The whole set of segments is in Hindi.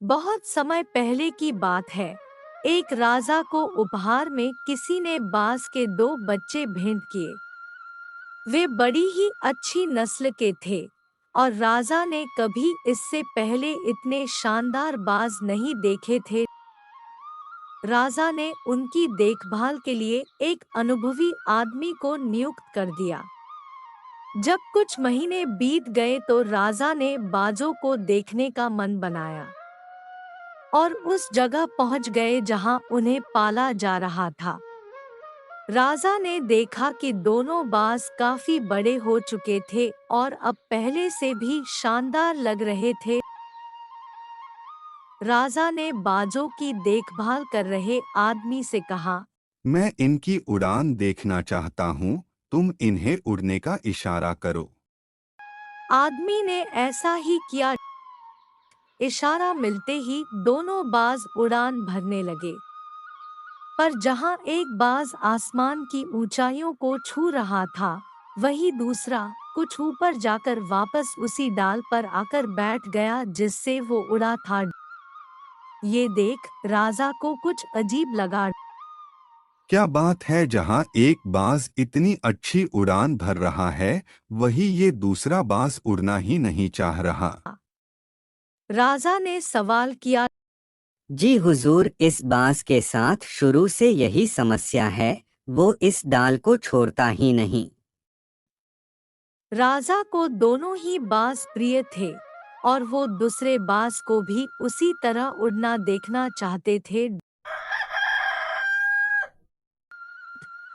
बहुत समय पहले की बात है। एक राजा को उपहार में किसी ने बाज के दो बच्चे भेंट किए। वे बड़ी ही अच्छी नस्ल के थे और राजा ने कभी इससे पहले इतने शानदार बाज नहीं देखे थे। राजा ने उनकी देखभाल के लिए एक अनुभवी आदमी को नियुक्त कर दिया। जब कुछ महीने बीत गए तो राजा ने बाजों को देखने का मन बनाया और उस जगह पहुंच गए जहां उन्हें पाला जा रहा था। राजा ने देखा कि दोनों बाज काफी बड़े हो चुके थे और अब पहले से भी शानदार लग रहे थे। राजा ने बाजों की देखभाल कर रहे आदमी से कहा, मैं इनकी उड़ान देखना चाहता हूँ, तुम इन्हें उड़ने का इशारा करो। आदमी ने ऐसा ही किया। इशारा मिलते ही दोनों बाज उड़ान भरने लगे। पर जहां एक बाज आसमान की ऊंचाइयों को छू रहा था, वही दूसरा कुछ ऊपर जाकर वापस उसी डाल पर आकर बैठ गया जिससे वो उड़ा था। ये देख राजा को कुछ अजीब लगा। क्या बात है, जहाँ एक बाज इतनी अच्छी उड़ान भर रहा है, वही ये दूसरा बाज उड़ना ही नहीं चाह रहा। राजा ने सवाल किया, जी हुजूर, इस बाज के साथ शुरू से यही समस्या है, वो इस डाल को छोड़ता ही नहीं। राजा को दोनों ही बाज प्रिय थे और वो दूसरे बाज को भी उसी तरह उड़ना देखना चाहते थे।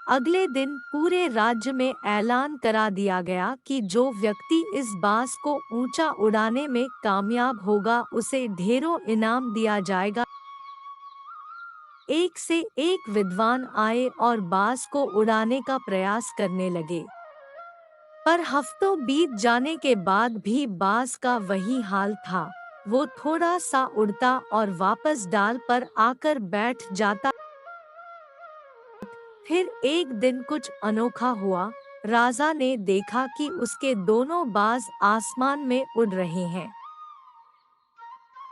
अगले दिन पूरे राज्य में ऐलान करा दिया गया कि जो व्यक्ति इस बाज को ऊंचा उड़ाने में कामयाब होगा उसे ढेरों इनाम दिया जाएगा। एक से एक विद्वान आए और बाज को उड़ाने का प्रयास करने लगे। पर हफ्तों बीत जाने के बाद भी बाज का वही हाल था। वो थोड़ा सा उड़ता और वापस डाल पर आकर बैठ जाता। फिर एक दिन कुछ अनोखा हुआ। राजा ने देखा कि उसके दोनों बाज आसमान में उड़ रहे हैं।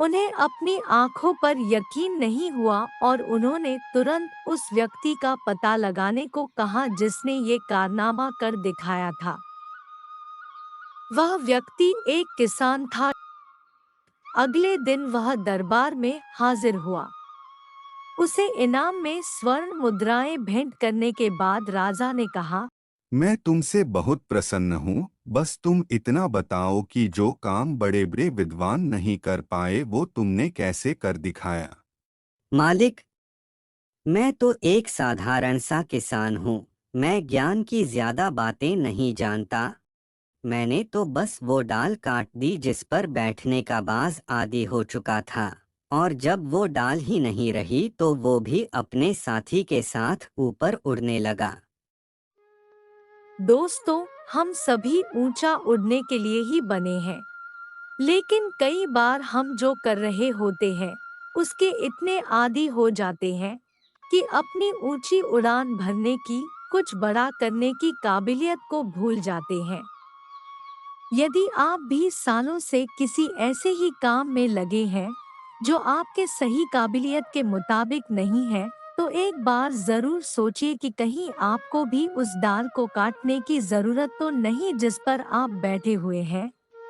उन्हें अपनी आंखों पर यकीन नहीं हुआ और उन्होंने तुरंत उस व्यक्ति का पता लगाने को कहा जिसने ये कारनामा कर दिखाया था। वह व्यक्ति एक किसान था। अगले दिन वह दरबार में हाजिर हुआ। उसे इनाम में स्वर्ण मुद्राएं भेंट करने के बाद राजा ने कहा, मैं तुमसे बहुत प्रसन्न हूँ, बस तुम इतना बताओ कि जो काम बड़े बड़े विद्वान नहीं कर पाए वो तुमने कैसे कर दिखाया। मालिक, मैं तो एक साधारण सा किसान हूँ। मैं ज्ञान की ज्यादा बातें नहीं जानता। मैंने तो बस वो डाल काट दी जिस पर बैठने का बाज आदी हो चुका था, और जब वो डाल ही नहीं रही तो वो भी अपने साथी के साथ ऊपर उड़ने लगा। दोस्तों, हम सभी ऊंचा उड़ने के लिए ही बने हैं, लेकिन कई बार हम जो कर रहे होते हैं उसके इतने आदी हो जाते हैं कि अपनी ऊंची उड़ान भरने की, कुछ बड़ा करने की काबिलियत को भूल जाते हैं। यदि आप भी सालों से किसी ऐसे ही काम में लगे हैं जो आपके सही काबिलियत के मुताबिक नहीं है, तो एक बार जरूर सोचिए कि कहीं आपको भी उस डाल को काटने की जरूरत तो नहीं जिस पर आप बैठे हुए हैं।